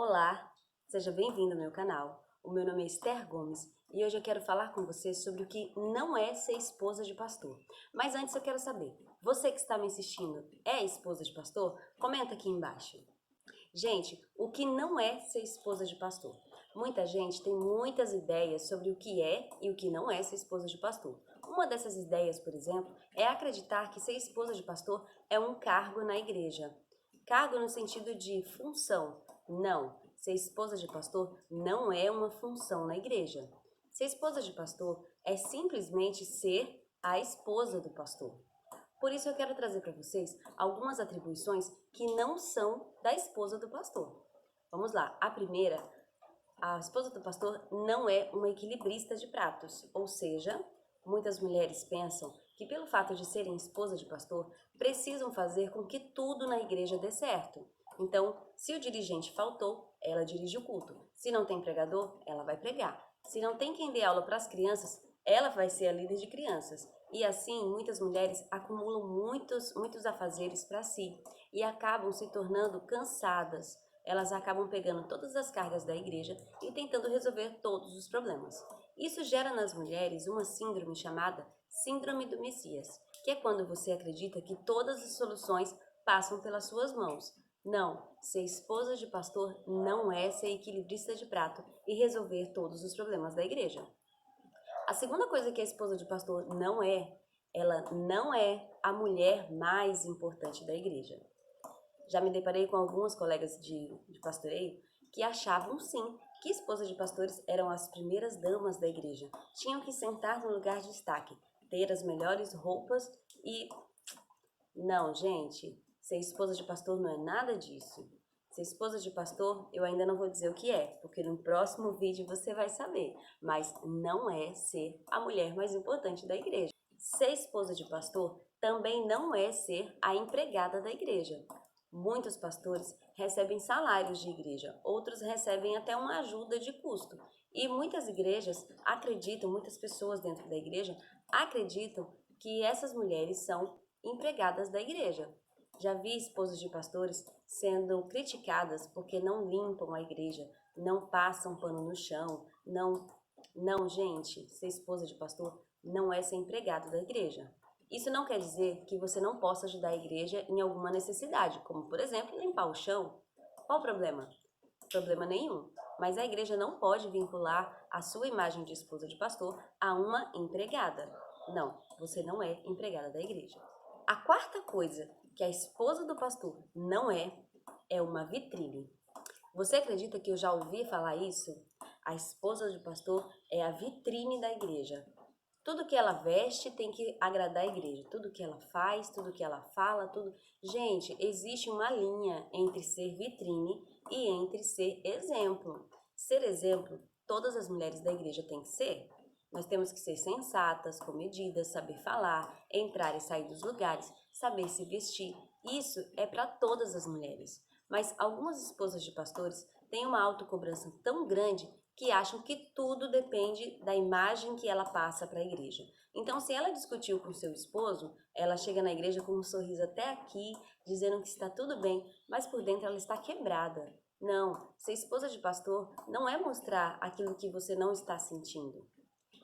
Olá, seja bem-vindo ao meu canal. O meu nome é Esther Gomes e hoje eu quero falar com você sobre o que não é ser esposa de pastor. Mas antes eu quero saber, você que está me assistindo é esposa de pastor? Comenta aqui embaixo. Gente, o que não é ser esposa de pastor? Muita gente tem muitas ideias sobre o que é e o que não é ser esposa de pastor. Uma dessas ideias, por exemplo, é acreditar que ser esposa de pastor é um cargo na igreja. Cargo no sentido de função. Não, ser esposa de pastor não é uma função na igreja. Ser esposa de pastor é simplesmente ser a esposa do pastor. Por isso eu quero trazer para vocês algumas atribuições que não são da esposa do pastor. Vamos lá. A primeira, a esposa do pastor não é uma equilibrista de pratos, ou seja, muitas mulheres pensam que pelo fato de serem esposa de pastor, precisam fazer com que tudo na igreja dê certo. Então, se o dirigente faltou, ela dirige o culto. Se não tem pregador, ela vai pregar. Se não tem quem dê aula para as crianças, ela vai ser a líder de crianças. E assim, muitas mulheres acumulam muitos afazeres para si e acabam se tornando cansadas. Elas acabam pegando todas as cargas da igreja e tentando resolver todos os problemas. Isso gera nas mulheres uma síndrome chamada Síndrome do Messias, que é quando você acredita que todas as soluções passam pelas suas mãos. Não, ser esposa de pastor não é ser equilibrista de prato e resolver todos os problemas da igreja. A segunda coisa que a esposa de pastor não é, ela não é a mulher mais importante da igreja. Já me deparei com algumas colegas de pastoreio que achavam sim que esposas de pastores eram as primeiras damas da igreja. Tinham que sentar no lugar de destaque, ter as melhores roupas e... Não, gente, ser esposa de pastor não é nada disso. Ser esposa de pastor, eu ainda não vou dizer o que é, porque no próximo vídeo você vai saber. Mas não é ser a mulher mais importante da igreja. Ser esposa de pastor também não é ser a empregada da igreja. Muitos pastores recebem salários de igreja, outros recebem até uma ajuda de custo. E muitas igrejas acreditam, muitas pessoas dentro da igreja acreditam que essas mulheres são empregadas da igreja. Já vi esposas de pastores sendo criticadas porque não limpam a igreja, não passam pano no chão, não, gente, ser esposa de pastor não é ser empregado da igreja. Isso não quer dizer que você não possa ajudar a igreja em alguma necessidade, como, por exemplo, limpar o chão. Qual o problema? Problema nenhum. Mas a igreja não pode vincular a sua imagem de esposa de pastor a uma empregada. Não, você não é empregada da igreja. A quarta coisa que a esposa do pastor não é uma vitrine. Você acredita que eu já ouvi falar isso? A esposa do pastor é a vitrine da igreja. Tudo que ela veste tem que agradar a igreja. Tudo que ela faz, tudo que ela fala, tudo... Gente, existe uma linha entre ser vitrine e entre ser exemplo. Ser exemplo, todas as mulheres da igreja têm que ser. Nós temos que ser sensatas, comedidas, saber falar, entrar e sair dos lugares, saber se vestir. Isso é para todas as mulheres. Mas algumas esposas de pastores têm uma autocobrança tão grande que acham que tudo depende da imagem que ela passa para a igreja. Então, se ela discutiu com seu esposo, ela chega na igreja com um sorriso até aqui, dizendo que está tudo bem, mas por dentro ela está quebrada. Não, ser esposa de pastor não é mostrar aquilo que você não está sentindo.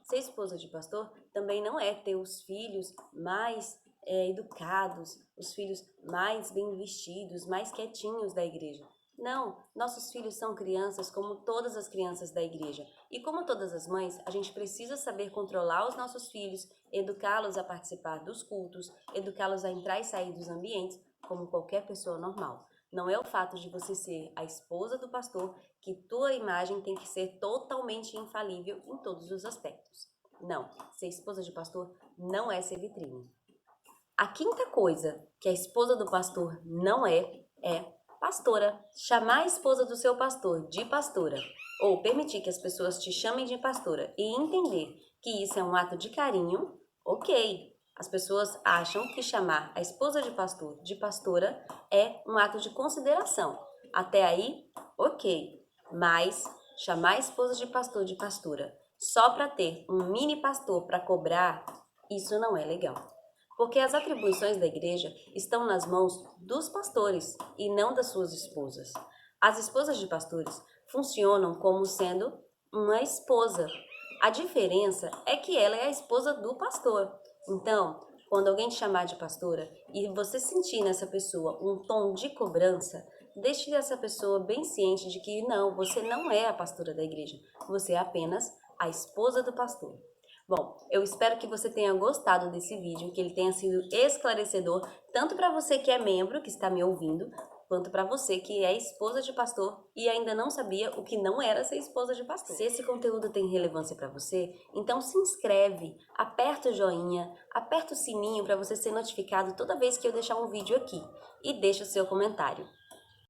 Ser esposa de pastor também não é ter os filhos mais educados, os filhos mais bem vestidos, mais quietinhos da igreja. Não, nossos filhos são crianças como todas as crianças da igreja. E como todas as mães, a gente precisa saber controlar os nossos filhos, educá-los a participar dos cultos, educá-los a entrar e sair dos ambientes, como qualquer pessoa normal. Não é o fato de você ser a esposa do pastor que tua imagem tem que ser totalmente infalível em todos os aspectos. Não, ser esposa de pastor não é ser vitrine. A quinta coisa que a esposa do pastor não é pastora. Chamar a esposa do seu pastor de pastora, ou permitir que as pessoas te chamem de pastora e entender que isso é um ato de carinho, ok. As pessoas acham que chamar a esposa de pastor de pastora é um ato de consideração. Até aí, ok. Mas chamar a esposa de pastor de pastora só para ter um mini pastor para cobrar, isso não é legal. Porque as atribuições da igreja estão nas mãos dos pastores e não das suas esposas. As esposas de pastores funcionam como sendo uma esposa. A diferença é que ela é a esposa do pastor. Então, quando alguém te chamar de pastora e você sentir nessa pessoa um tom de cobrança, deixe essa pessoa bem ciente de que não, você não é a pastora da igreja, você é apenas a esposa do pastor. Bom, eu espero que você tenha gostado desse vídeo, que ele tenha sido esclarecedor, tanto para você que é membro, que está me ouvindo, quanto para você que é esposa de pastor e ainda não sabia o que não era ser esposa de pastor. Se esse conteúdo tem relevância para você, então se inscreve, aperta o joinha, aperta o sininho para você ser notificado toda vez que eu deixar um vídeo aqui e deixa o seu comentário.